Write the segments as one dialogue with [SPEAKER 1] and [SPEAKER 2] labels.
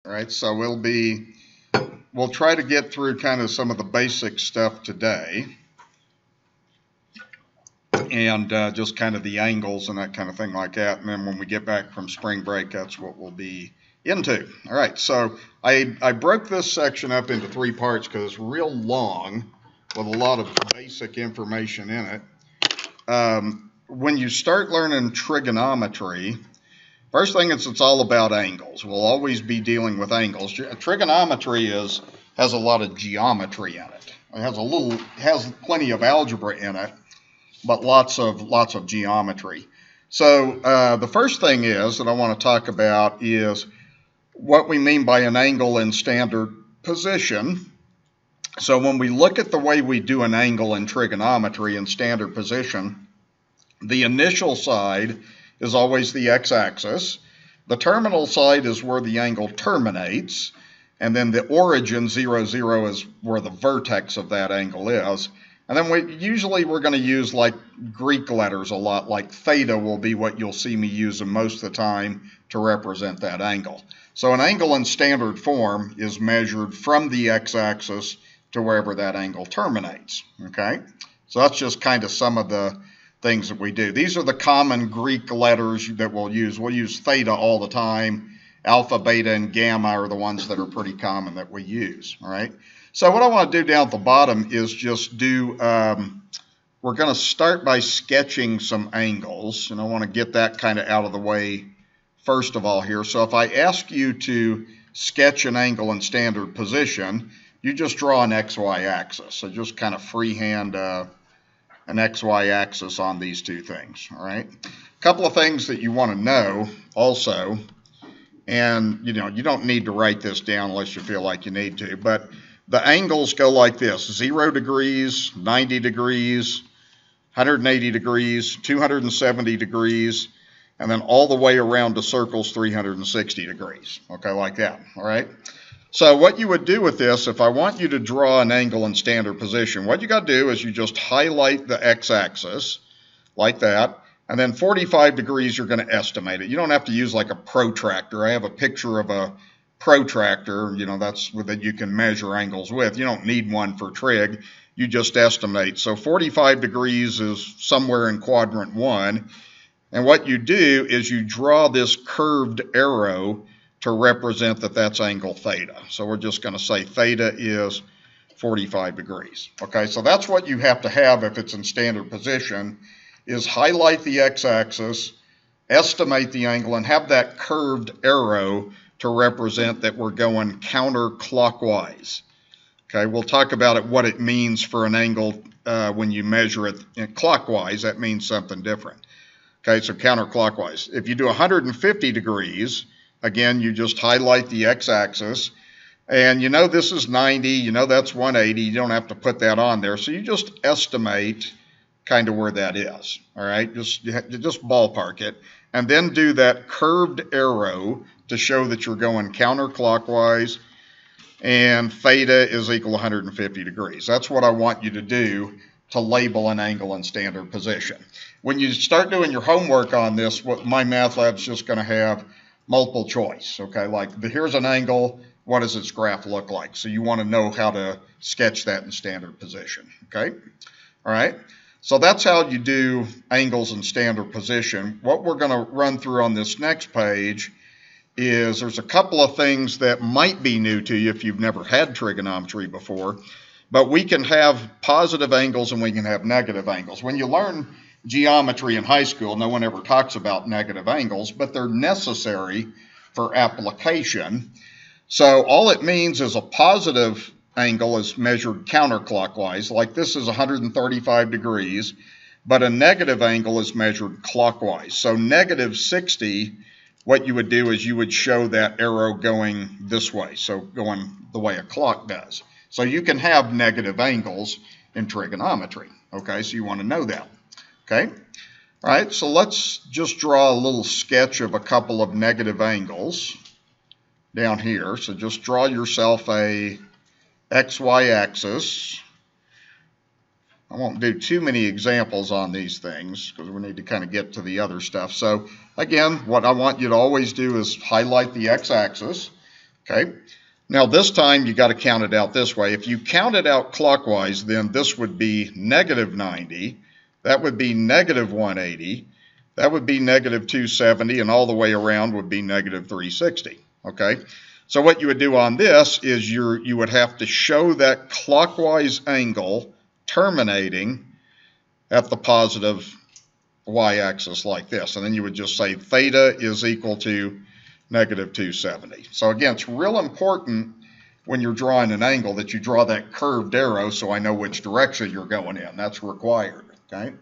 [SPEAKER 1] All right, so we'll try to get through kind of some of the basic stuff today, and just kind of the angles and that kind of thing like that. And then when we get back from spring break, that's what we'll be into. All right, so I broke this section up into 3 parts because it's real long with a lot of basic information in it. When you start learning trigonometry, first thing is it's all about angles. We'll always be dealing with angles. Trigonometry has a lot of geometry in it. It has plenty of algebra in it, but lots of geometry. So the first thing is that I want to talk about is what we mean by an angle in standard position. So when we look at the way we do an angle in trigonometry in standard position, the initial side is always the x-axis. The terminal side is where the angle terminates, and then the origin 0, 0 is where the vertex of that angle is. And then we're going to use like Greek letters a lot, like theta will be what you'll see me using most of the time to represent that angle. So an angle in standard form is measured from the x-axis to wherever that angle terminates, okay? So that's just kind of some of the things that we do. These are the common Greek letters that we'll use. We'll use theta all the time. Alpha, beta, and gamma are the ones that are pretty common that we use, all right? So what I want to do down at the bottom is just do, we're going to start by sketching some angles, and I want to get that kind of out of the way first of all here. So if I ask you to sketch an angle in standard position, you just draw an XY axis. So just kind of freehand an XY axis on these two things, all right? A couple of things that you want to know also, and you don't need to write this down unless you feel like you need to, but the angles go like this: 0 degrees, 90 degrees, 180 degrees, 270 degrees, and then all the way around the circle's 360 degrees, okay, like that, all right? So what you would do with this, if I want you to draw an angle in standard position, what you got to do is you just highlight the x-axis like that, and then 45 degrees you're going to estimate it. You don't have to use like a protractor. I have a picture of a protractor, that's that you can measure angles with. You don't need one for trig. You just estimate. So 45 degrees is somewhere in quadrant 1, and what you do is you draw this curved arrow to represent that that's angle theta. So we're just going to say theta is 45 degrees. Okay, so that's what you have to have if it's in standard position, is highlight the x-axis, estimate the angle, and have that curved arrow to represent that we're going counterclockwise. Okay, we'll talk about it, what it means for an angle when you measure it clockwise. That means something different. Okay, so counterclockwise. If you do 150 degrees, again, you just highlight the x-axis, and this is 90, that's 180. You don't have to put that on there, so you just estimate kind of where that is, all right? Just ballpark it, and then do that curved arrow to show that you're going counterclockwise, and theta is equal to 150 degrees. That's what I want you to do to label an angle in standard position. When you start doing your homework on this, what my math lab's just going to have multiple choice, okay? Like, here's an angle, what does its graph look like? So you want to know how to sketch that in standard position, okay? All right, so that's how you do angles in standard position. What we're going to run through on this next page is there's a couple of things that might be new to you if you've never had trigonometry before, but we can have positive angles and we can have negative angles. When you learn geometry in high school, no one ever talks about negative angles, but they're necessary for application. So all it means is a positive angle is measured counterclockwise, like this is 135 degrees, but a negative angle is measured clockwise. So negative 60, what you would do is you would show that arrow going this way, so going the way a clock does. So you can have negative angles in trigonometry, okay? So you want to know that. Okay, all right, so let's just draw a little sketch of a couple of negative angles down here. So just draw yourself a XY axis. I won't do too many examples on these things because we need to kind of get to the other stuff. So again, what I want you to always do is highlight the x-axis. Okay. Now this time you got to count it out this way. If you count it out clockwise, then this would be negative 90. That would be negative 180. That would be negative 270, and all the way around would be negative 360. Okay. So what you would do on this is you would have to show that clockwise angle terminating at the positive y-axis like this. And then you would just say theta is equal to negative 270. So again, it's real important when you're drawing an angle that you draw that curved arrow so I know which direction you're going in. That's required. Okay.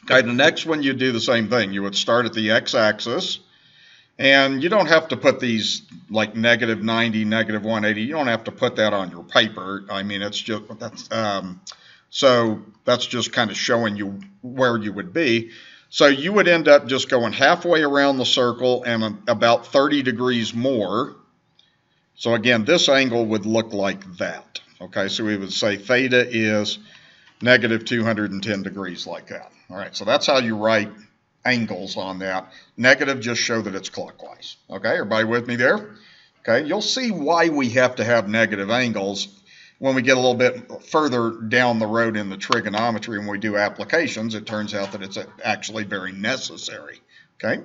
[SPEAKER 1] Okay, the next one you do the same thing. You would start at the x-axis, and you don't have to put these like negative 90, negative 180. You don't have to put that on your paper. I mean, it's just so that's just kind of showing you where you would be. So you would end up just going halfway around the circle and about 30 degrees more. So again, this angle would look like that. Okay, so we would say theta is negative 210 degrees like that. All right, so that's how you write angles on that. Negative, just show that it's clockwise. Okay, everybody with me there? Okay, you'll see why we have to have negative angles when we get a little bit further down the road in the trigonometry. When we do applications, it turns out that it's actually very necessary. Okay,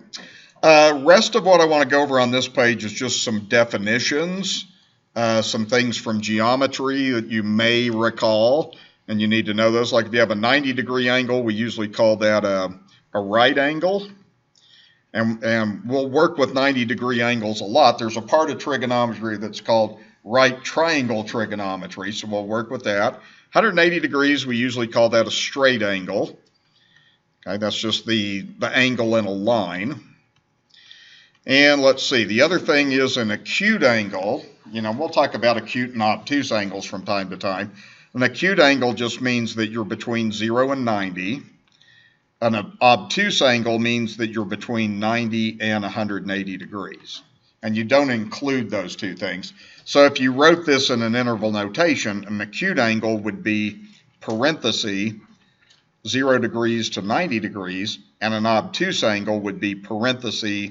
[SPEAKER 1] rest of what I want to go over on this page is just some definitions, some things from geometry that you may recall, and you need to know those. Like if you have a 90-degree angle, we usually call that a right angle, and we'll work with 90-degree angles a lot. There's a part of trigonometry that's called right triangle trigonometry, so we'll work with that. 180 degrees, we usually call that a straight angle. Okay, that's just the angle in a line. And let's see, the other thing is an acute angle. You know, we'll talk about acute and obtuse angles from time to time. An acute angle just means that you're between 0 and 90. An obtuse angle means that you're between 90 and 180 degrees. And you don't include those two things. So if you wrote this in an interval notation, an acute angle would be parenthesis 0 degrees to 90 degrees, and an obtuse angle would be parenthesis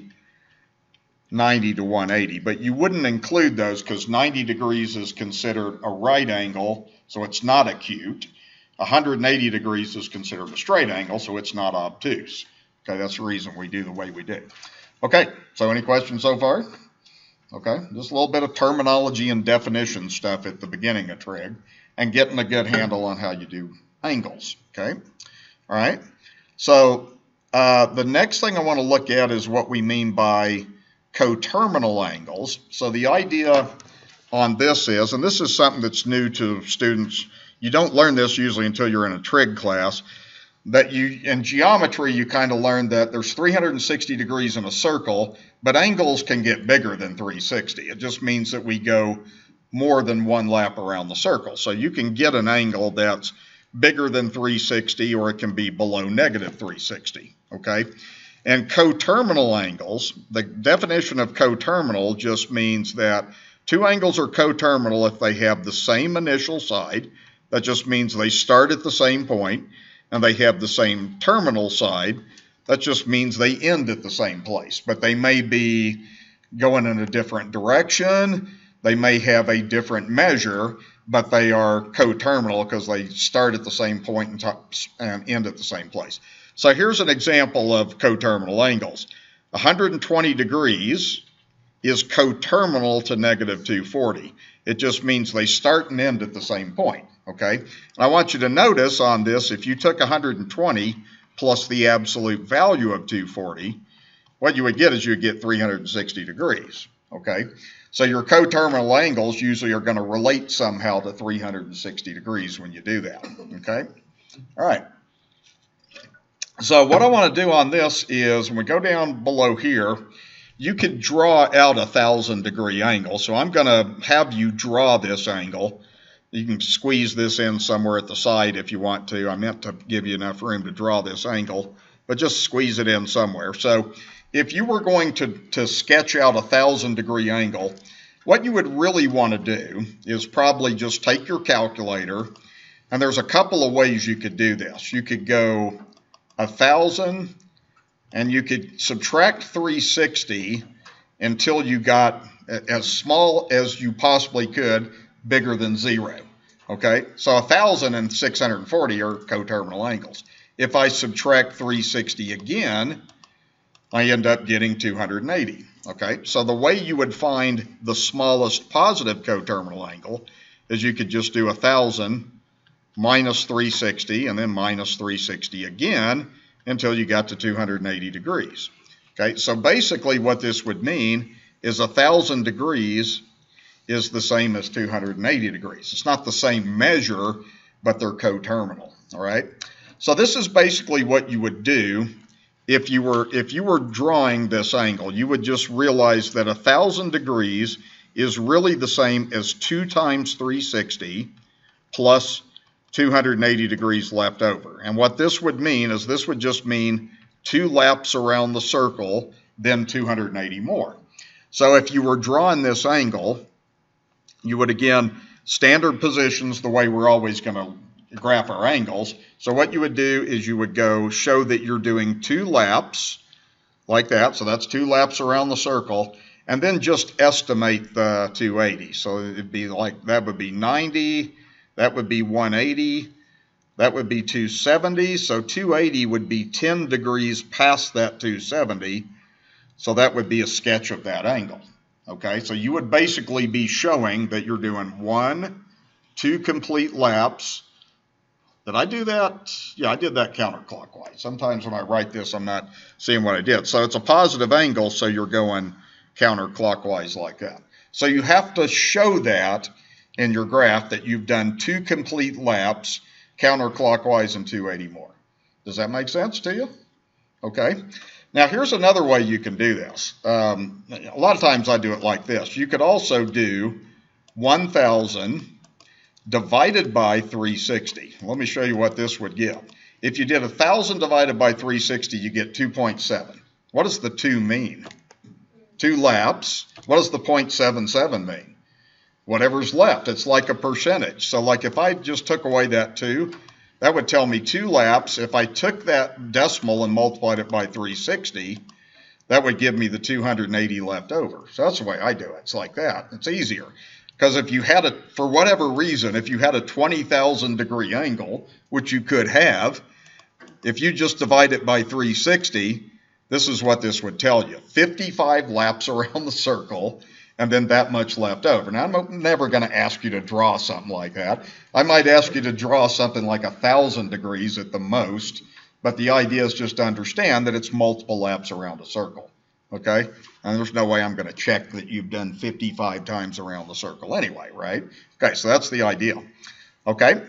[SPEAKER 1] 90 to 180. But you wouldn't include those because 90 degrees is considered a right angle, so it's not acute. 180 degrees is considered a straight angle, so it's not obtuse. Okay, that's the reason we do the way we do. Okay, so any questions so far? Okay, just a little bit of terminology and definition stuff at the beginning of trig, and getting a good handle on how you do angles. Okay, all right. So the next thing I want to look at is what we mean by coterminal angles. So the idea on this is, and this is something that's new to students, you don't learn this usually until you're in a trig class, that in geometry you kind of learn that there's 360 degrees in a circle, but angles can get bigger than 360. It just means that we go more than one lap around the circle. So you can get an angle that's bigger than 360, or it can be below negative 360. Okay, and coterminal angles, the definition of coterminal just means that two angles are coterminal if they have the same initial side. That just means they start at the same point, and they have the same terminal side. That just means they end at the same place, but they may be going in a different direction. They may have a different measure, but they are coterminal because they start at the same point and end at the same place. So here's an example of coterminal angles. 120 degrees is coterminal to negative 240. It just means they start and end at the same point. Okay, and I want you to notice on this, if you took 120 plus the absolute value of 240, what you would get is you would get 360 degrees. Okay, so your coterminal angles usually are going to relate somehow to 360 degrees when you do that. Okay, all right. So what I want to do on this is, when we go down below here, you could draw out a 1,000-degree angle. So I'm going to have you draw this angle. You can squeeze this in somewhere at the side if you want to. I meant to give you enough room to draw this angle, but just squeeze it in somewhere. So if you were going to sketch out a 1,000-degree angle, what you would really want to do is probably just take your calculator, and there's a couple of ways you could do this. You could go 1,000, and you could subtract 360 until you got as small as you possibly could, bigger than 0. Okay, so 1,000 and 640 are coterminal angles. If I subtract 360 again, I end up getting 280. Okay, so the way you would find the smallest positive coterminal angle is you could just do 1,000 minus 360 and then minus 360 again until you got to 280 degrees. Okay, so basically what this would mean is 1,000 degrees is the same as 280 degrees. It's not the same measure, but they're coterminal. All right, so this is basically what you would do if you were drawing this angle. You would just realize that 1,000 degrees is really the same as 2 times 360 plus 280 degrees left over. And what this would mean is this would just mean 2 laps around the circle, then 280 more. So if you were drawing this angle, you would, again, standard positions the way we're always going to graph our angles. So what you would do is you would go show that you're doing 2 laps like that. So that's 2 laps around the circle. And then just estimate the 280. So it'd be like, that would be 90, that would be 180, that would be 270. So 280 would be 10 degrees past that 270. So that would be a sketch of that angle. Okay, so you would basically be showing that you're doing 2 complete laps. Did I do that? Yeah, I did that counterclockwise. Sometimes when I write this, I'm not seeing what I did. So it's a positive angle, so you're going counterclockwise like that. So you have to show that in your graph that you've done 2 complete laps counterclockwise and 280 more. Does that make sense to you? Okay. Now here's another way you can do this. A lot of times I do it like this. You could also do 1,000 divided by 360. Let me show you what this would give. If you did 1,000 divided by 360, you get 2.7. What does the 2 mean? 2 laps. What does the 0.77 mean? Whatever's left. It's like a percentage. So like if I just took away that 2, that would tell me 2 laps. If I took that decimal and multiplied it by 360, that would give me the 280 left over. So that's the way I do it. It's like that. It's easier. Because if you had for whatever reason, if you had a 20,000 degree angle, which you could have, if you just divide it by 360, this is what this would tell you. 55 laps around the circle, and then that much left over. Now, I'm never going to ask you to draw something like that. I might ask you to draw something like 1,000 degrees at the most, but the idea is just to understand that it's multiple laps around a circle, okay? And there's no way I'm going to check that you've done 55 times around the circle anyway, right? Okay, so that's the idea, okay?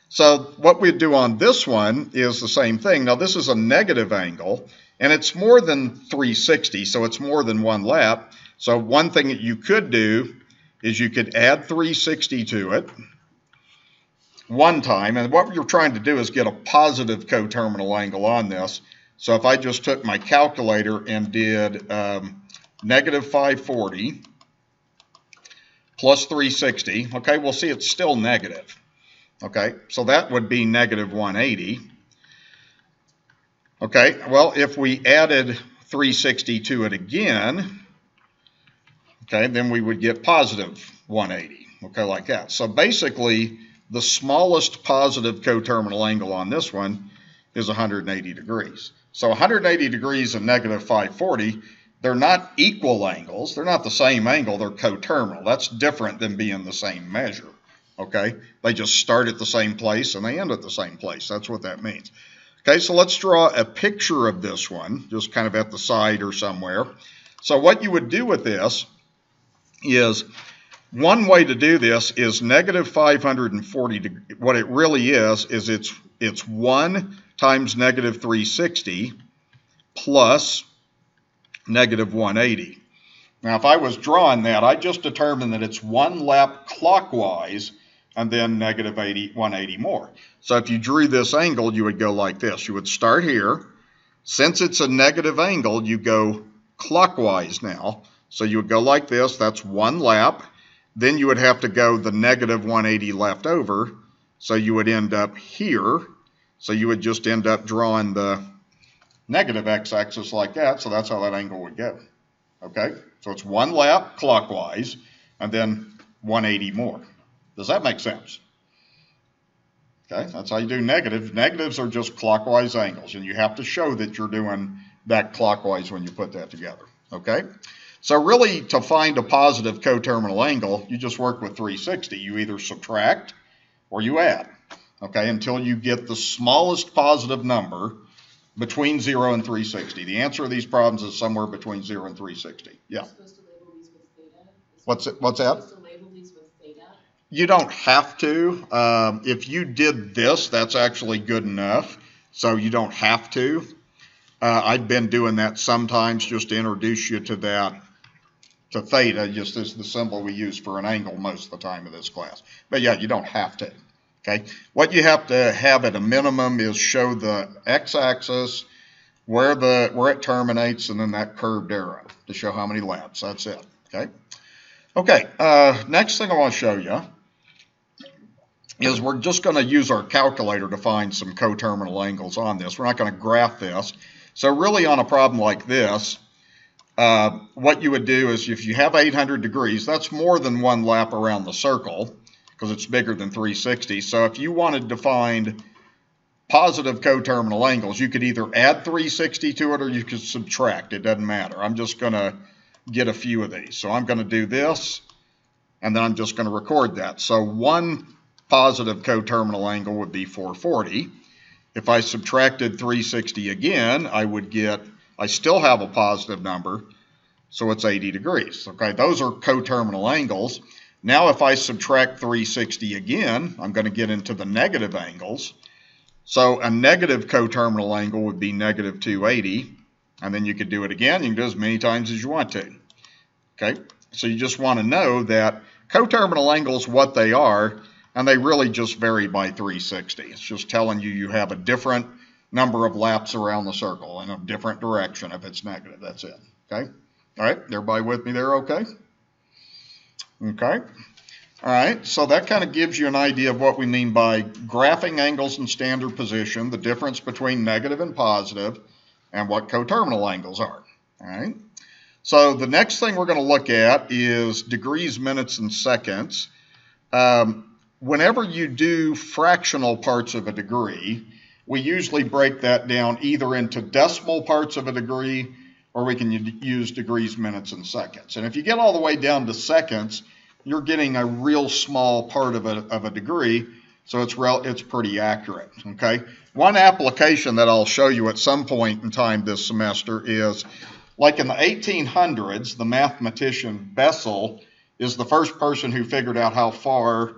[SPEAKER 1] So what we do on this one is the same thing. Now, this is a negative angle, and it's more than 360, so it's more than 1 lap. So one thing that you could do is you could add 360 to it one time, and what you're trying to do is get a positive coterminal angle on this. So if I just took my calculator and did negative 540 plus 360, okay, we'll see it's still negative. Okay, so that would be negative 180. Okay, well, if we added 360 to it again, okay, then we would get positive 180, okay, like that. So basically, the smallest positive coterminal angle on this one is 180 degrees. So 180 degrees and negative 540, they're not equal angles. They're not the same angle. They're coterminal. That's different than being the same measure, okay? They just start at the same place and they end at the same place. That's what that means. Okay, so let's draw a picture of this one, just kind of at the side or somewhere. So what you would do with this is, one way to do this is negative 540. What it really is it's 1 times negative 360 plus negative 180. Now, if I was drawing that, I just determined that it's 1 lap clockwise and then negative 180 more. So if you drew this angle, you would go like this. You would start here. Since it's a negative angle, you go clockwise now. So you would go like this. That's 1 lap. Then you would have to go the negative 180 left over. So you would end up here. So you would just end up drawing the negative x-axis like that. So that's how that angle would go. Okay? So it's 1 lap clockwise and then 180 more. Does that make sense? Okay, that's how you do negatives. Negatives are just clockwise angles, and you have to show that you're doing that clockwise when you put that together. Okay, so really to find a positive coterminal angle, you just work with 360. You either subtract or you add, okay, until you get the smallest positive number between 0 and 360. The answer to these problems is somewhere between 0 and 360. Yeah.
[SPEAKER 2] You're supposed to label these with theta?
[SPEAKER 1] What's that?
[SPEAKER 2] You're supposed to label these with theta?
[SPEAKER 1] You don't have to. If you did this, that's actually good enough. So you don't have to. I've been doing that sometimes just to introduce you to that, to theta, just as the symbol we use for an angle most of the time in this class. But yeah, you don't have to. Okay. What you have to have at a minimum is show the x-axis, where it terminates, and then that curved arrow to show how many laps. That's it. Okay. Okay. Next thing I want to show you is we're just going to use our calculator to find some coterminal angles on this. We're not going to graph this. So really on a problem like this, what you would do is if you have 800 degrees, that's more than 1 lap around the circle because it's bigger than 360. So if you wanted to find positive coterminal angles, you could either add 360 to it or you could subtract. It doesn't matter. I'm just going to get a few of these. So I'm going to do this, and then I'm just going to record that. So one positive coterminal angle would be 440. If I subtracted 360 again, I still have a positive number, so it's 80 degrees. Okay, those are coterminal angles. Now if I subtract 360 again, I'm going to get into the negative angles. So a negative coterminal angle would be negative 280, and then you could do it again. You can do it as many times as you want to. Okay, so you just want to know that coterminal angles, what they are, and they really just vary by 360. It's just telling you you have a different number of laps around the circle in a different direction if it's negative. That's it. Okay? All right, everybody with me there okay? Okay. All right, so that kind of gives you an idea of what we mean by graphing angles in standard position, the difference between negative and positive, and what coterminal angles are. All right. So the next thing we're going to look at is degrees, minutes, and seconds. Whenever you do fractional parts of a degree, we usually break that down either into decimal parts of a degree, or we can use degrees, minutes, and seconds. And if you get all the way down to seconds, you're getting a real small part of a degree, so it's pretty accurate. Okay. One application that I'll show you at some point in time this semester is, like in the 1800s, the mathematician Bessel is the first person who figured out how far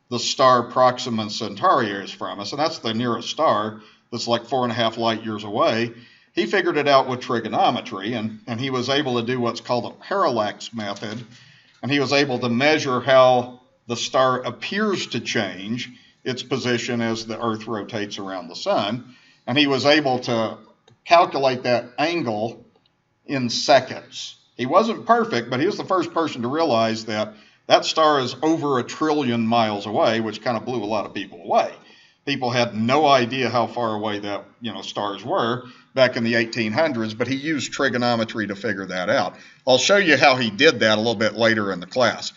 [SPEAKER 1] the star Proxima Centauri is from us, and that's the nearest star that's like 4.5 light years away. He figured it out with trigonometry, and he was able to do what's called a parallax method, and he was able to measure how the star appears to change its position as the Earth rotates around the sun, and he was able to calculate that angle in seconds. He wasn't perfect, but he was the first person to realize that that star is over 1 trillion miles away, which kind of blew a lot of people away. People had no idea how far away that stars were back in the 1800s, but he used trigonometry to figure that out. I'll show you how he did that a little bit later in the class.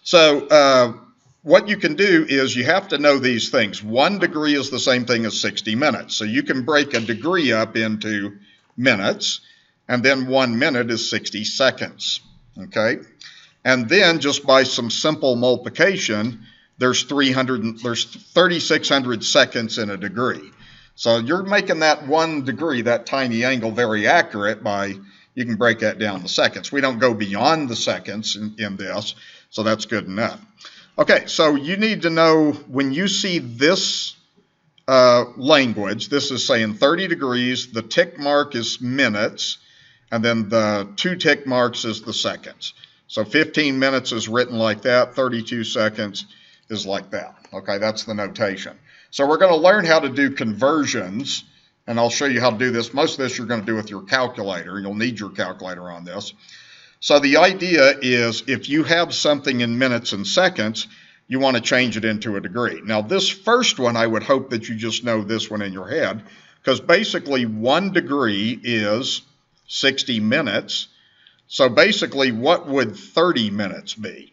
[SPEAKER 1] So what you can do is you have to know these things. 1 degree is the same thing as 60 minutes. So you can break a degree up into minutes, and then 1 minute is 60 seconds. Okay? And then just by some simple multiplication, there's 3,600 seconds in a degree. So you're making that 1 degree, that tiny angle, very accurate by, you can break that down to seconds. We don't go beyond the seconds in this, so that's good enough. Okay, so you need to know when you see this language, this is saying 30 degrees, the tick mark is minutes, and then the 2 tick marks is the seconds. So 15 minutes is written like that, 32 seconds is like that. Okay, that's the notation. So we're going to learn how to do conversions, and I'll show you how to do this. Most of this you're going to do with your calculator. You'll need your calculator on this. So the idea is if you have something in minutes and seconds, you want to change it into a degree. Now this first one, I would hope that you just know this one in your head, because basically 1 degree is 60 minutes. So basically, what would 30 minutes be?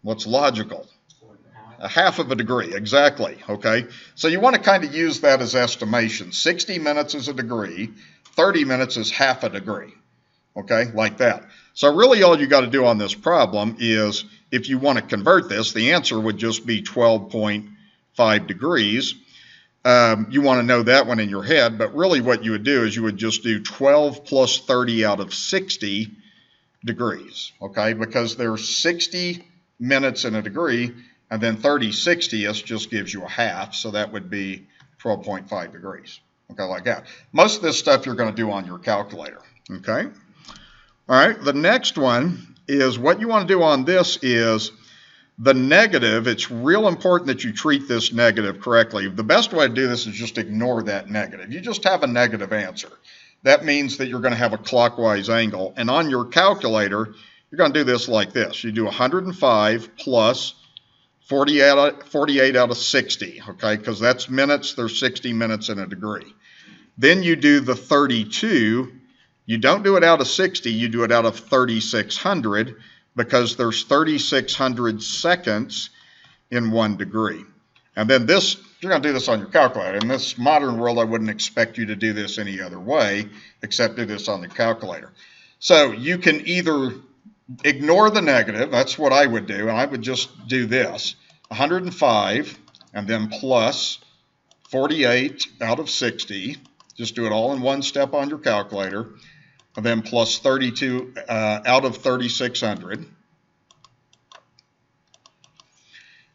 [SPEAKER 1] What's logical? A half of a degree, exactly, okay? So you want to kind of use that as estimation. 60 minutes is a degree, 30 minutes is half a degree, okay, like that. So really all you got to do on this problem is, if you want to convert this, the answer would just be 12.5 degrees. You want to know that one in your head, but really what you would do is you would just do 12 plus 30 out of 60 degrees, okay, because there's 60 minutes in a degree, and then 30 60ths just gives you a half, so that would be 12.5 degrees, okay, like that. Most of this stuff you're going to do on your calculator, okay? All right, the next one is, what you want to do on this is the negative. It's real important that you treat this negative correctly. The best way to do this is just ignore that negative. You just have a negative answer. That means that you're going to have a clockwise angle, and on your calculator, you're going to do this like this. You do 105 plus 48 out of 60, okay, because that's minutes. There's 60 minutes in a degree. Then you do the 32. You don't do it out of 60, you do it out of 3,600, because there's 3,600 seconds in 1 degree. And then this, you're going to do this on your calculator. In this modern world, I wouldn't expect you to do this any other way except do this on the calculator. So you can either ignore the negative, that's what I would do, and I would just do this, 105, and then plus 48 out of 60, just do it all in one step on your calculator, and then plus 32 out of 3,600.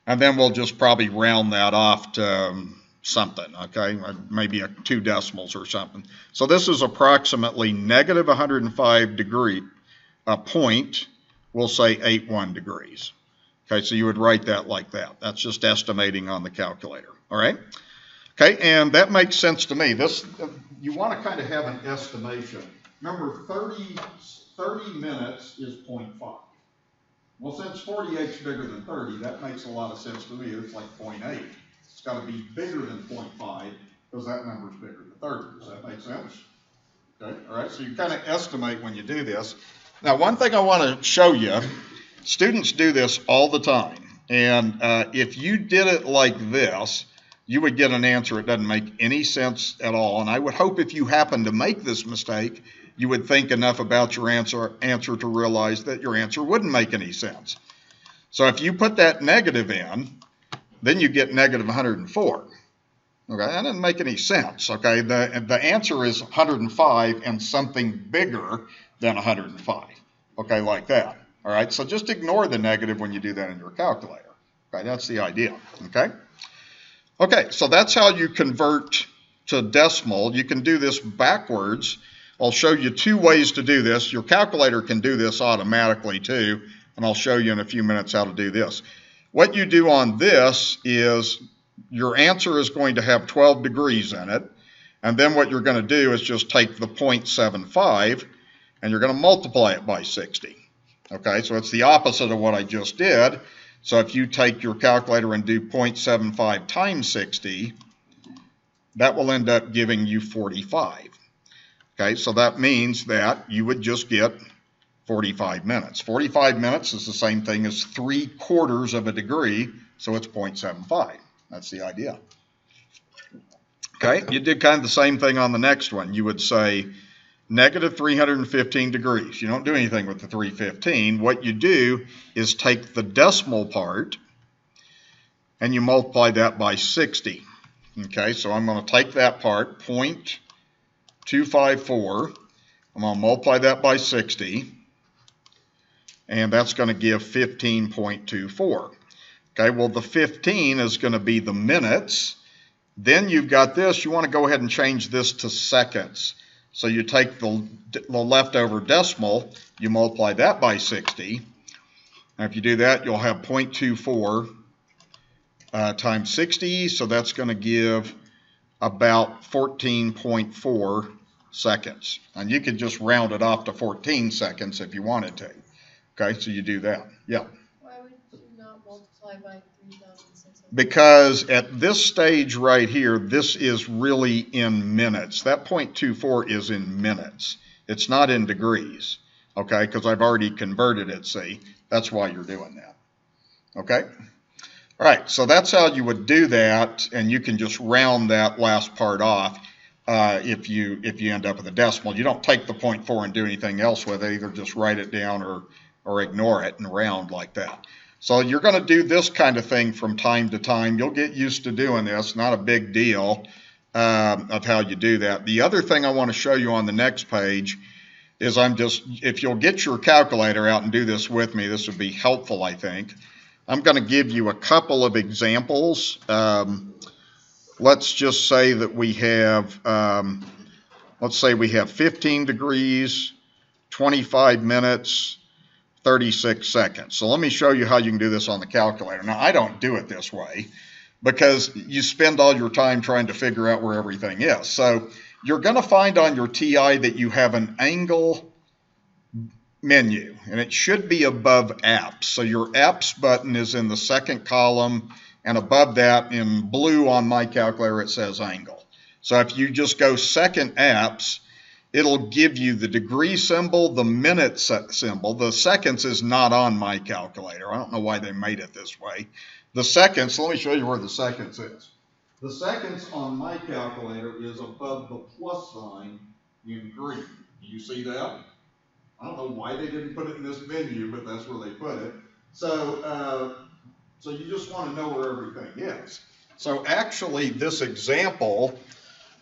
[SPEAKER 1] And then we'll just probably round that off to something, okay? Maybe 2 decimals or something. So this is approximately negative 105 degree, a point, we'll say 81 degrees. Okay, so you would write that like that. That's just estimating on the calculator, all right? Okay, and that makes sense to me. This, you want to kind of have an estimation. Remember, 30 minutes is 0.5. Well, since 48 is bigger than 30, that makes a lot of sense to me. It's like 0.8. It's got to be bigger than 0.5 because that number is bigger than 30. Does that make sense? Okay, all right, so you kind of estimate when you do this. Now, one thing I want to show you, students do this all the time. And if you did it like this, you would get an answer that doesn't make any sense at all. And I would hope if you happen to make this mistake, you would think enough about your answer to realize that your answer wouldn't make any sense. So if you put that negative in, then you get negative 104. Okay, that doesn't make any sense. Okay, the answer is 105 and something bigger than 105. Okay, like that. All right, so just ignore the negative when you do that in your calculator. Okay, that's the idea. Okay. Okay, so that's how you convert to decimal. You can do this backwards. I'll show you 2 ways to do this. Your calculator can do this automatically too, and I'll show you in a few minutes how to do this. What you do on this is your answer is going to have 12 degrees in it, and then what you're going to do is just take the 0.75 and you're going to multiply it by 60. Okay, so it's the opposite of what I just did. So if you take your calculator and do 0.75 times 60, that will end up giving you 45. Okay, so that means that you would just get 45 minutes. 45 minutes is the same thing as 3/4 of a degree, so it's 0.75. That's the idea. Okay, you did kind of the same thing on the next one. You would say negative 315 degrees. You don't do anything with the 315. What you do is take the decimal part and you multiply that by 60. Okay, so I'm going to take that part, 0.254. I'm going to multiply that by 60, and that's going to give 15.24. Okay, well, the 15 is going to be the minutes. Then you've got this. You want to go ahead and change this to seconds. So you take the leftover decimal, you multiply that by 60. And if you do that, you'll have 0.24 times 60. So that's going to give about 14.4 seconds. And you could just round it off to 14 seconds if you wanted to. Okay, so you do that. Yeah.
[SPEAKER 2] Why would you not multiply by 3,600?
[SPEAKER 1] Because at this stage right here, this is really in minutes. That 0.24 is in minutes. It's not in degrees. okay, because I've already converted it, see? That's why you're doing that, okay? All right, so that's how you would do that, and you can just round that last part off if you end up with a decimal. You don't take the 0.4 and do anything else with it, either just write it down or ignore it and round like that. So you're going to do this kind of thing from time to time. You'll get used to doing this, not a big deal of how you do that. The other thing I want to show you on the next page is if you'll get your calculator out and do this with me, this would be helpful, I think. I'm going to give you a couple of examples. Let's just say that we have, let's say we have 15 degrees, 25 minutes, 36 seconds. So let me show you how you can do this on the calculator. Now, I don't do it this way because you spend all your time trying to figure out where everything is. So you're going to find on your TI that you have an angle menu, and it should be above apps. So your apps button is in the second column, and above that in blue on my calculator it says angle. So if you just go second apps, it'll give you the degree symbol, the minute symbol. The seconds is not on my calculator. I don't know why they made it this way. The seconds, let me show you where the seconds is. The seconds on my calculator is above the plus sign in green. Do you see that? I don't know why they didn't put it in this menu, but that's where they put it. So, so you just want to know where everything is. So actually, this example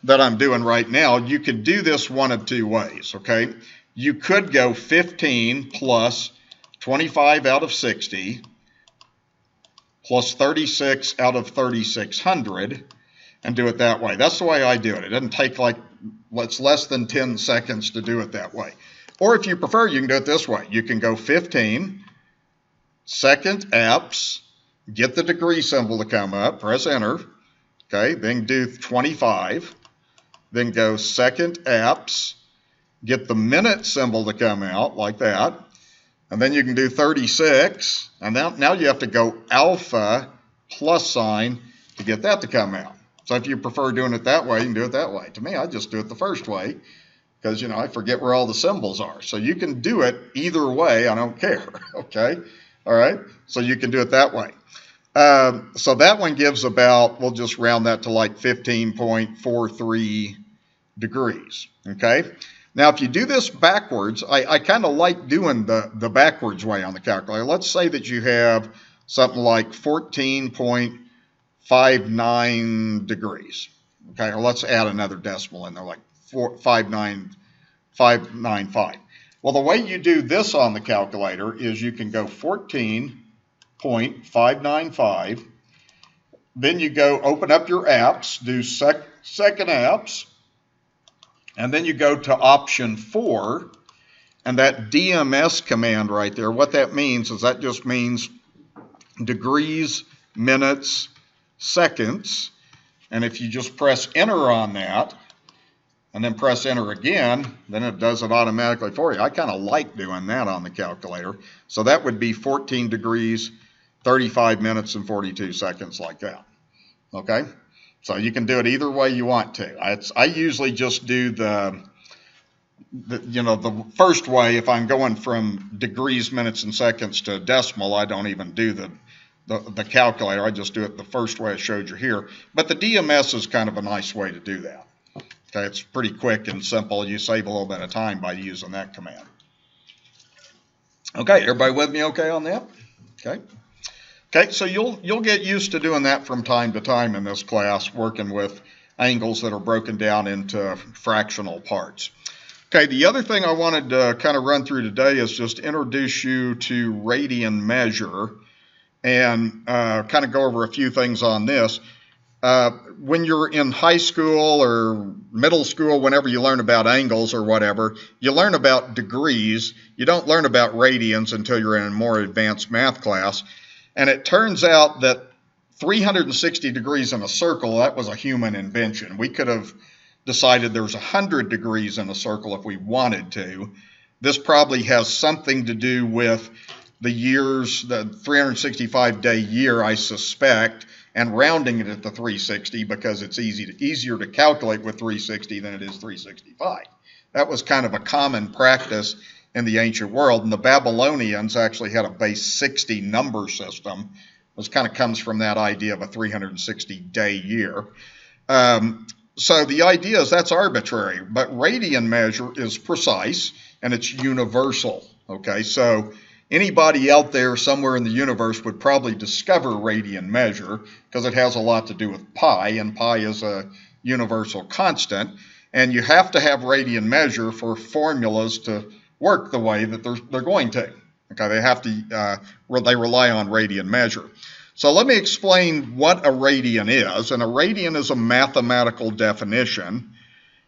[SPEAKER 1] that I'm doing right now, you could do this one of two ways, okay? You could go 15 plus 25 out of 60 plus 36 out of 3600 and do it that way. That's the way I do it. It doesn't take it's less than 10 seconds to do it that way. Or if you prefer, you can do it this way. You can go 15, second apps, get the degree symbol to come up, press enter, okay, then do 25, then go second apps, get the minute symbol to come out like that, and then you can do 36, and now you have to go alpha plus sign to get that to come out. So if you prefer doing it that way, you can do it that way. To me, I just do it the first way because, you know, I forget where all the symbols are. So you can do it either way. I don't care, okay? All right? So you can do it that way. So that one gives about, we'll just round that to like 15.43 degrees, okay? Now, if you do this backwards, I kind of like doing the backwards way on the calculator. Let's say that you have something like 14.59 degrees, okay? Or let's add another decimal in there, like 595. Well, the way you do this on the calculator is you can go 14.595, then you go open up your apps, do second apps, and then you go to option 4, and that DMS command right there, what that means is that just means degrees, minutes, seconds, and if you just press enter on that, and then press enter again, then it does it automatically for you. I kind of like doing that on the calculator. So that would be 14 degrees, 35 minutes, and 42 seconds like that. Okay? So you can do it either way you want to. I usually just do the first way. If I'm going from degrees, minutes, and seconds to decimal, I don't even do the calculator. I just do it the first way I showed you here. But the DMS is kind of a nice way to do that. Okay, it's pretty quick and simple. You save a little bit of time by using that command. Okay, everybody with me okay on that? Okay. Okay, so you'll get used to doing that from time to time in this class, working with angles that are broken down into fractional parts. Okay, the other thing I wanted to kind of run through today is just introduce you to Radian Measure and kind of go over a few things on this. When you're in high school or middle school, whenever you learn about angles or whatever, you learn about degrees. You don't learn about radians until you're in a more advanced math class. And it turns out that 360 degrees in a circle, that was a human invention. We could have decided there's 100 degrees in a circle if we wanted to. This probably has something to do with the years, the 365-day year, I suspect, and rounding it at the 360 because it's easier to calculate with 360 than it is 365. That was kind of a common practice in the ancient world. And the Babylonians actually had a base 60 number system, which kind of comes from that idea of a 360-day year. So the idea is that's arbitrary, but radian measure is precise and it's universal. Okay, so anybody out there somewhere in the universe would probably discover radian measure because it has a lot to do with pi, and pi is a universal constant, and you have to have radian measure for formulas to work the way that they're going to. Okay, they have to they rely on radian measure. So let me explain what a radian is. And a radian is a mathematical definition,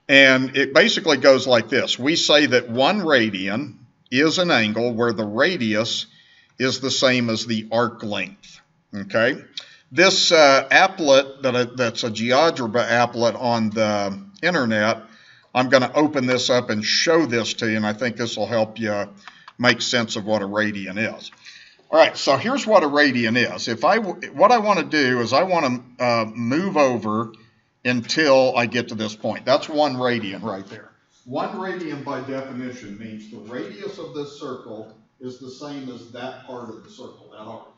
[SPEAKER 1] and it basically goes like this. We say that 1 radian is an angle where the radius is the same as the arc length. Okay, this applet that's a GeoGebra applet on the internet, I'm going to open this up and show this to you, and I think this will help you make sense of what a radian is. All right, so here's what a radian is. What I want to do is I want to move over until I get to this point. That's 1 radian right there. 1 radian by definition means the radius of this circle is the same as that part of the circle, that arc.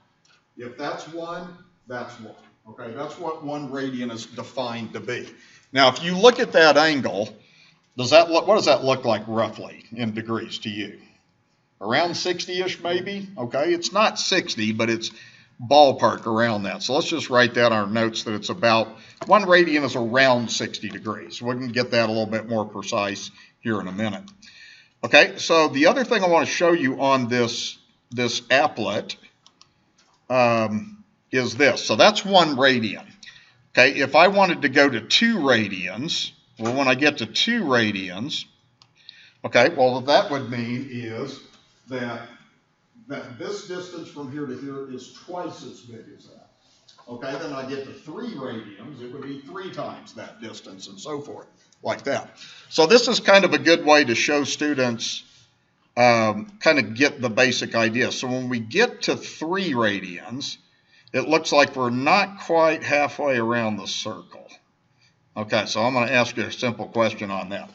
[SPEAKER 1] If that's 1, that's 1. Okay, that's what 1 radian is defined to be. Now, if you look at that angle, what does that look like roughly in degrees to you? Around 60-ish maybe? Okay, it's not 60, but it's ballpark around that. So let's just write down our notes that it's about, 1 radian is around 60 degrees. We can get that a little bit more precise here in a minute. Okay, so the other thing I want to show you on this applet is this. So that's 1 radian. Okay, if I wanted to go to 2 radians, well, when I get to 2 radians, okay, well, what that would mean is that this distance from here to here is twice as big as that. Okay, then I get to 3 radians, it would be 3 times that distance and so forth, like that. So this is kind of a good way to show students kind of get the basic idea. So when we get to 3 radians, it looks like we're not quite halfway around the circle. Okay, so I'm going to ask you a simple question on that.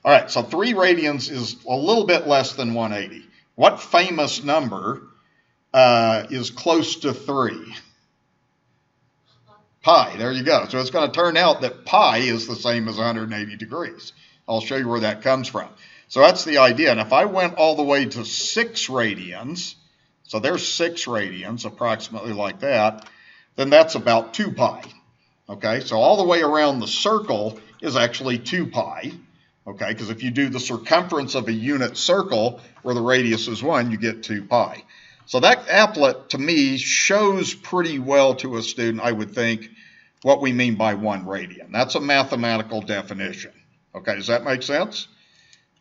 [SPEAKER 1] All right, so 3 radians is a little bit less than 180. What famous number is close to 3? Pi, there you go. So it's going to turn out that pi is the same as 180 degrees. I'll show you where that comes from. So that's the idea. And if I went all the way to 6 radians, so there's 6 radians, approximately like that, then that's about 2 pi. Okay, so all the way around the circle is actually 2 pi. Okay, because if you do the circumference of a unit circle where the radius is 1, you get 2 pi. So that applet, to me, shows pretty well to a student, I would think, what we mean by 1 radian. That's a mathematical definition. Okay, does that make sense?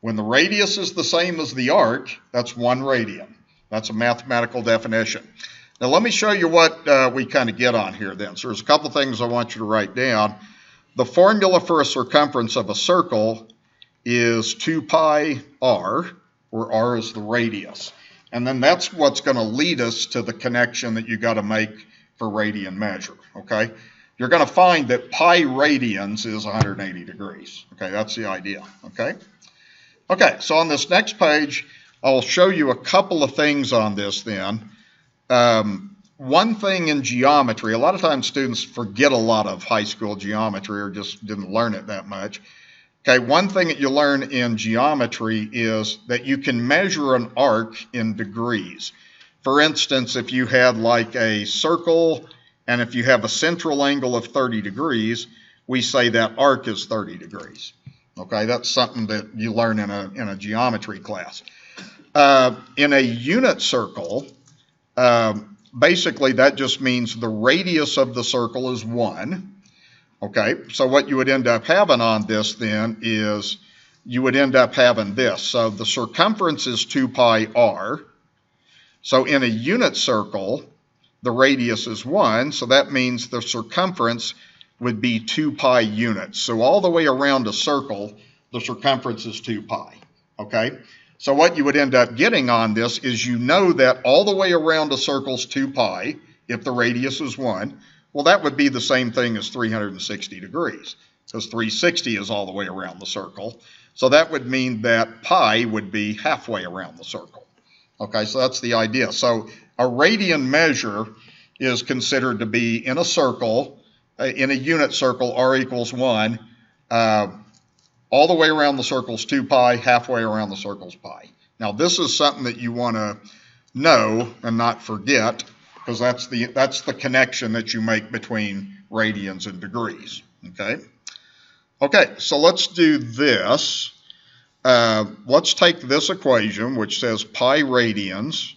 [SPEAKER 1] When the radius is the same as the arc, that's 1 radian. That's a mathematical definition. Now let me show you what we kind of get on here then. So there's a couple things I want you to write down. The formula for a circumference of a circle is 2 pi r, where r is the radius. And then that's what's going to lead us to the connection that you got to make for radian measure, okay? You're going to find that pi radians is 180 degrees, okay? That's the idea, okay? Okay, so on this next page, I'll show you a couple of things on this then. One thing in geometry, a lot of times students forget a lot of high school geometry or just didn't learn it that much. Okay, one thing that you learn in geometry is that you can measure an arc in degrees. For instance, if you had like a circle and if you have a central angle of 30 degrees, we say that arc is 30 degrees. Okay, that's something that you learn in a geometry class. In a unit circle, basically that just means the radius of the circle is 1. Okay, so what you would end up having on this then is you would end up having this. So the circumference is 2 pi r. So in a unit circle, the radius is 1. So that means the circumference would be 2 pi units. So all the way around a circle, the circumference is 2 pi. Okay, so what you would end up getting on this is you know that all the way around a circle is 2 pi if the radius is 1. Well, that would be the same thing as 360 degrees, because 360 is all the way around the circle. So that would mean that pi would be halfway around the circle. Okay, so that's the idea. So a radian measure is considered to be in a circle, in a unit circle, r equals 1. All the way around the circle's 2 pi, halfway around the circle's pi. Now this is something that you want to know and not forget, because that's the connection that you make between radians and degrees. Okay, so let's do this. Let's take this equation, which says pi radians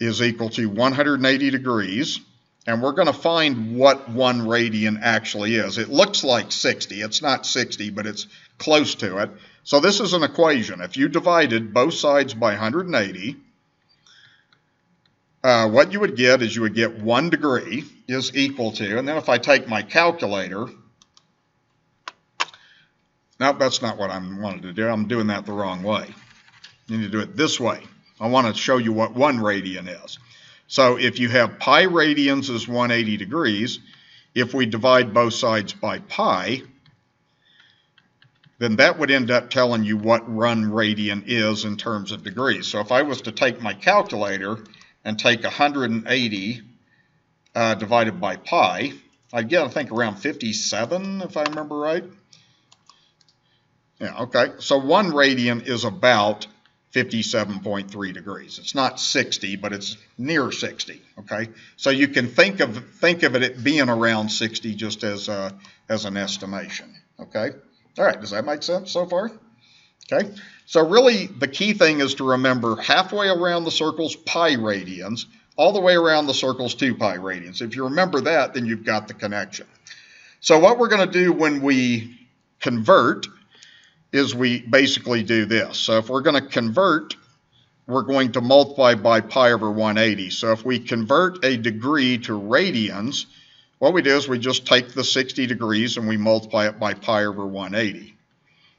[SPEAKER 1] is equal to 180 degrees, and we're going to find what 1 radian actually is. It looks like 60. It's not 60, but it's close to it. So this is an equation. If you divided both sides by 180, what you would get is you would get 1 degree is equal to, and then if I take my calculator, no, that's not what I wanted to do. I'm doing that the wrong way. You need to do it this way. I want to show you what 1 radian is. So if you have pi radians is 180 degrees, if we divide both sides by pi, then that would end up telling you what 1 radian is in terms of degrees. So if I was to take my calculator and take 180 divided by pi, I'd get, I think, around 57, if I remember right. Yeah, okay. So 1 radian is about 57.3 degrees. It's not 60, but it's near 60, okay? So you can think of it being around 60 just as an estimation, okay? All right, does that make sense so far? Okay, so really the key thing is to remember halfway around the circle's pi radians, all the way around the circle's 2 pi radians. If you remember that, then you've got the connection. So what we're going to do when we convert is we basically do this. So if we're going to convert, we're going to multiply by pi over 180. So if we convert a degree to radians, what we do is we just take the 60 degrees and we multiply it by pi over 180.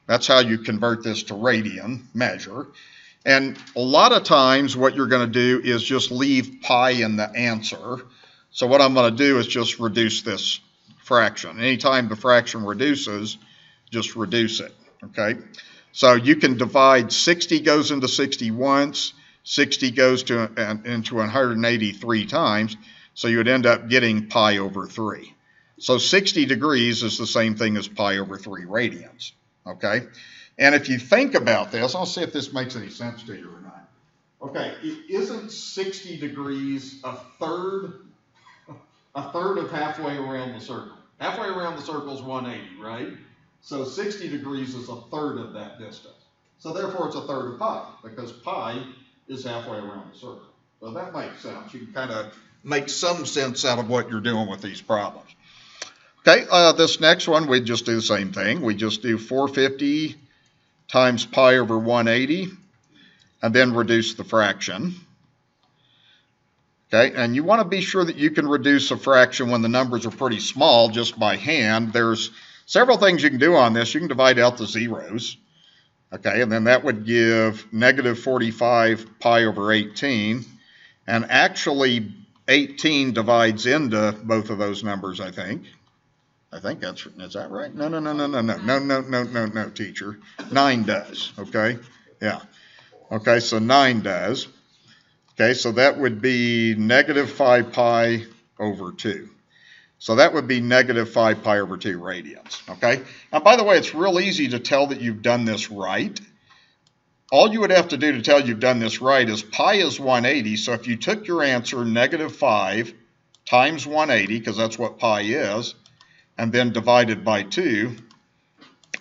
[SPEAKER 1] That's how you convert this to radian measure. And a lot of times what you're going to do is just leave pi in the answer. So what I'm going to do is just reduce this fraction. Anytime the fraction reduces, just reduce it. Okay, so you can divide 60 goes into 60 once, 60 goes into 180 3 times, so you would end up getting pi over 3. So 60 degrees is the same thing as pi over 3 radians. Okay, and if you think about this, I'll see if this makes any sense to you or not. Okay, isn't 60 degrees a third of halfway around the circle? Halfway around the circle is 180, right? So 60 degrees is a third of that distance. So therefore it's a third of pi, because pi is halfway around the circle. So that makes sense. You can kind of make some sense out of what you're doing with these problems. Okay, this next one, we just do the same thing. We just do 450 times pi over 180, and then reduce the fraction. Okay, and you want to be sure that you can reduce a fraction when the numbers are pretty small just by hand. There's several things you can do on this. You can divide out the zeros, okay, and then that would give negative 45 pi over 18, and actually 18 divides into both of those numbers, I think. Is that right? No, teacher. 9 does, okay, yeah. Okay, so 9 does. Okay, so that would be negative 5 pi over 2. So that would be negative 5 pi over 2 radians, okay? Now, by the way, it's real easy to tell that you've done this right. All you would have to do to tell you've done this right is pi is 180, so if you took your answer, negative 5 times 180, because that's what pi is, and then divided by 2,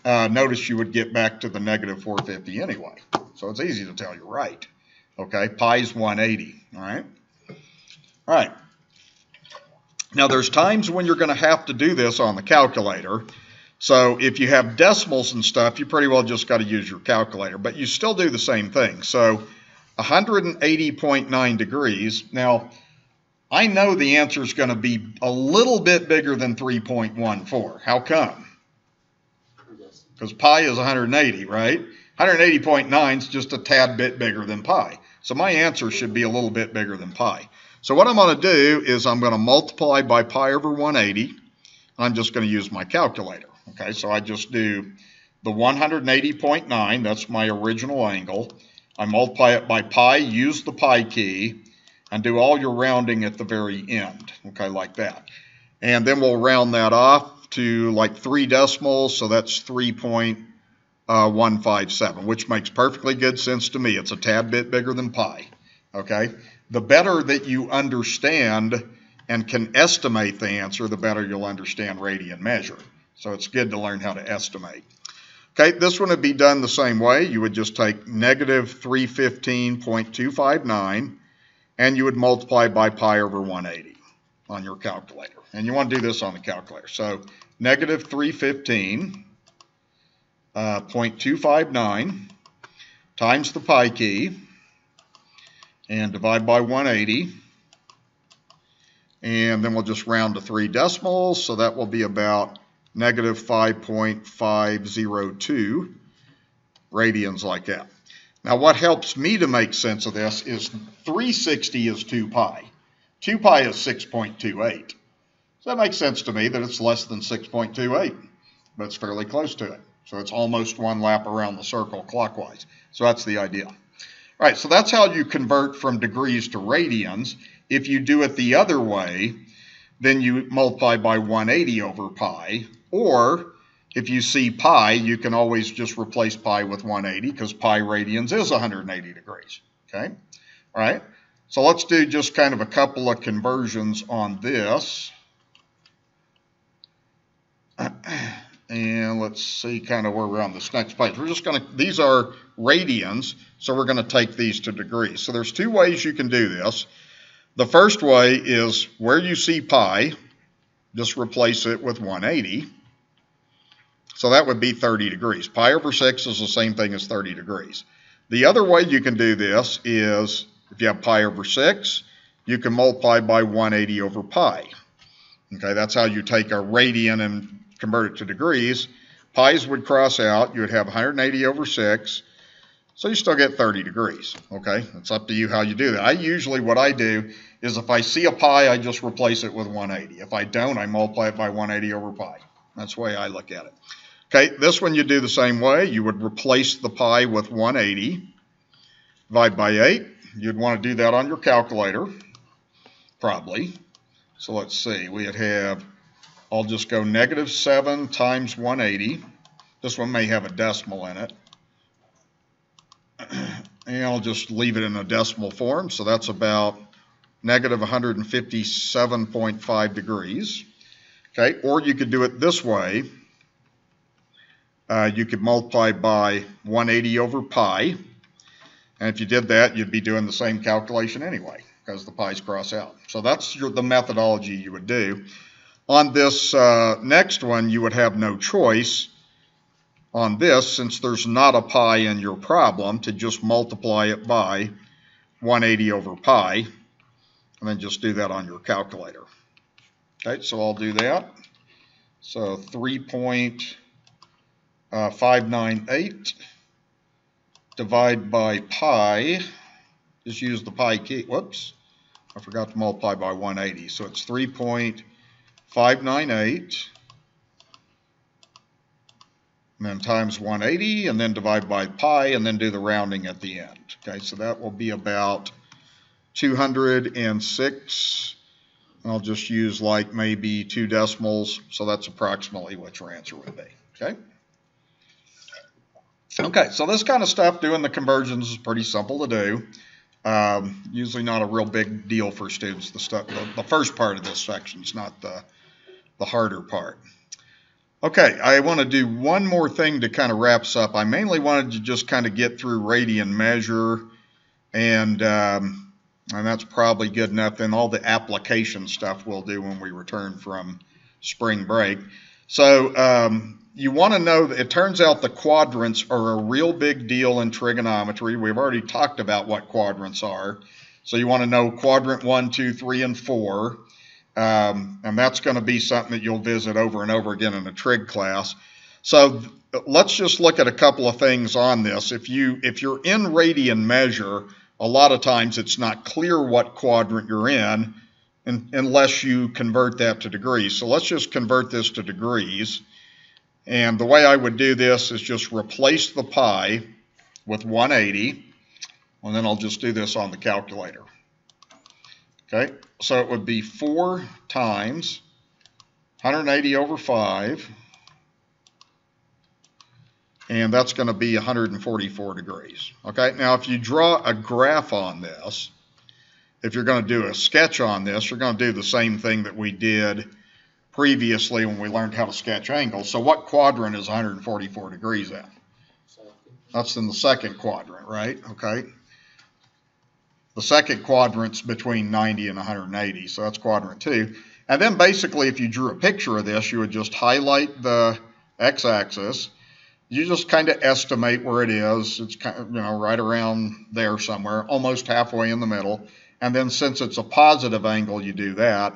[SPEAKER 1] notice you would get back to the negative 450 anyway. So it's easy to tell you're right, okay? Pi is 180, all right? All right. Now, there's times when you're going to have to do this on the calculator. So if you have decimals and stuff, you pretty well just got to use your calculator. But you still do the same thing. So 180.9 degrees. Now, I know the answer is going to be a little bit bigger than 3.14. How come? Because pi is 180, right? 180.9 is just a tad bit bigger than pi. So my answer should be a little bit bigger than pi. So what I'm going to do is I'm going to multiply by pi over 180. I'm just going to use my calculator. Okay, so I just do the 180.9, that's my original angle. I multiply it by pi, use the pi key, and do all your rounding at the very end, okay, like that. And then we'll round that off to like 3 decimals, so that's 3.157, which makes perfectly good sense to me. It's a tad bit bigger than pi, okay? The better that you understand and can estimate the answer, the better you'll understand radian measure. So it's good to learn how to estimate. Okay, this one would be done the same way. You would just take negative 315.259 and you would multiply by pi over 180 on your calculator. And you want to do this on the calculator. So negative 315.259 times the pi key and divide by 180. And then we'll just round to 3 decimals. So that will be about negative 5.502 radians, like that. Now what helps me to make sense of this is 360 is 2 pi. 2 pi is 6.28. So that makes sense to me that it's less than 6.28, but it's fairly close to it. So it's almost 1 lap around the circle clockwise. So that's the idea. All right, so that's how you convert from degrees to radians. If you do it the other way, then you multiply by 180 over pi, or if you see pi, you can always just replace pi with 180 because pi radians is 180 degrees, okay? All right, so let's do just kind of a couple of conversions on this. And let's see kind of where we're on this next page. We're just going to, these are radians, so we're going to take these to degrees. So there's 2 ways you can do this. The first way is where you see pi, just replace it with 180. So that would be 30 degrees. Pi over 6 is the same thing as 30 degrees. The other way you can do this is if you have pi over 6, you can multiply by 180 over pi. Okay, that's how you take a radian and convert it to degrees. Pi's would cross out. You would have 180 over 6. So you still get 30 degrees, okay? It's up to you how you do that. What I do is if I see a pi, I just replace it with 180. If I don't, I multiply it by 180 over pi. That's the way I look at it. Okay, this one you do the same way. You would replace the pi with 180, divide by 8. You'd want to do that on your calculator, probably. So let's see, we'd have, I'll just go negative 7 times 180. This one may have a decimal in it. And I'll just leave it in a decimal form. So that's about negative 157.5 degrees. Okay, or you could do it this way. You could multiply by 180 over pi. And if you did that, you'd be doing the same calculation anyway, because the pi's cross out. So that's the methodology you would do. On this next one, you would have no choice on this, since there's not a pi in your problem, to just multiply it by 180 over pi, and then just do that on your calculator. Okay, so I'll do that. So 3.598 divide by pi, just use the pi key, whoops, I forgot to multiply by 180, so it's 3.598, and then times 180, and then divide by pi, and then do the rounding at the end. Okay, so that will be about 206. I'll just use like maybe 2 decimals, so that's approximately what your answer would be. Okay. Okay, so this kind of stuff, doing the conversions, is pretty simple to do. Usually not a real big deal for students. The first part of this section is not the harder part. Okay, I want to do one more thing to kind of wrap us up. I mainly wanted to just kind of get through radian measure, and that's probably good enough. Then all the application stuff we'll do when we return from spring break. So you want to know that it turns out the quadrants are a real big deal in trigonometry. We've already talked about what quadrants are. So you want to know quadrant 1, 2, 3, and 4. And that's going to be something that you'll visit over and over again in a trig class. So let's just look at a couple of things on this. If you're in radian measure, a lot of times it's not clear what quadrant you're in unless you convert that to degrees. So let's just convert this to degrees. And the way I would do this is just replace the pi with 180, and then I'll just do this on the calculator. Okay, so it would be 4 times 180 over 5, and that's going to be 144 degrees. Okay, now if you draw a graph on this, if you're going to do a sketch on this, you're going to do the same thing that we did previously when we learned how to sketch angles. So what quadrant is 144 degrees in? That's in the second quadrant, right? Okay. The second quadrant's between 90 and 180, so that's quadrant 2. And then basically if you drew a picture of this, you would just highlight the x-axis. You just kind of estimate where it is. It's kind of, right around there somewhere, almost halfway in the middle. And then since it's a positive angle, you do that.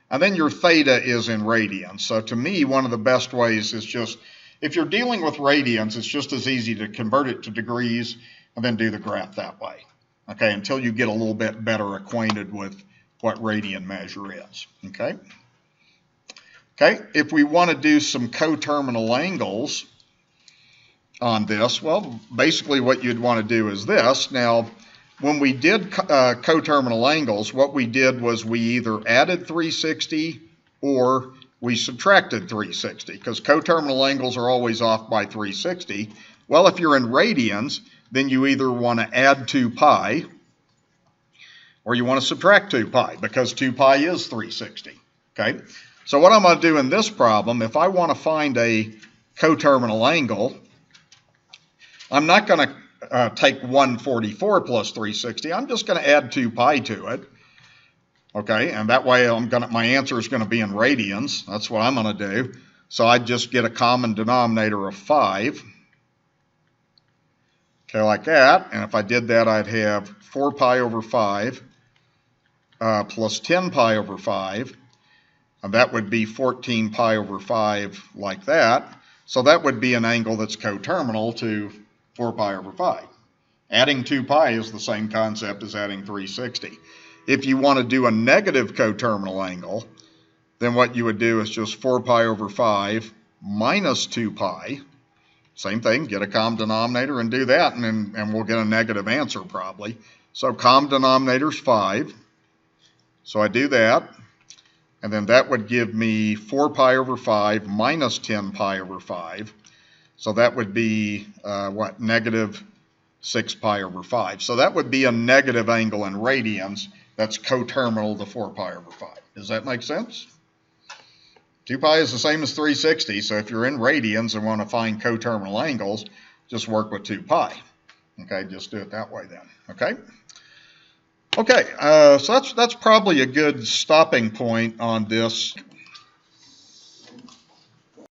[SPEAKER 1] And then your theta is in radians. So to me, one of the best ways is just, if you're dealing with radians, it's just as easy to convert it to degrees and then do the graph that way. Okay, until you get a little bit better acquainted with what radian measure is. Okay. Okay, if we want to do some coterminal angles on this, well, basically what you'd want to do is this. Now, when we did coterminal angles, what we did was we either added 360 or we subtracted 360, because coterminal angles are always off by 360. Well, if you're in radians, then you either want to add 2 pi or you want to subtract 2 pi, because 2 pi is 360. Okay, so what I'm going to do in this problem, if I want to find a coterminal angle, I'm not going to take 144 plus 360. I'm just going to add 2 pi to it. Okay, and that way my answer is going to be in radians. That's what I'm going to do. So I'd just get a common denominator of 5. Okay, like that. And if I did that, I'd have 4 pi over 5 plus 10 pi over 5. And that would be 14 pi over 5 like that. So that would be an angle that's coterminal to 4 pi over 5. Adding 2 pi is the same concept as adding 360. If you want to do a negative coterminal angle, then what you would do is just 4 pi over 5 minus 2 pi. Same thing, get a common denominator and do that, and we'll get a negative answer probably. So common denominator is 5. So I do that, and then that would give me 4 pi over 5 minus 10 pi over 5. So that would be, negative 6 pi over 5. So that would be a negative angle in radians that's coterminal to 4 pi over 5. Does that make sense? 2 pi is the same as 360, so if you're in radians and want to find coterminal angles, just work with 2 pi. Okay, just do it that way then. Okay? Okay, so that's probably a good stopping point on this.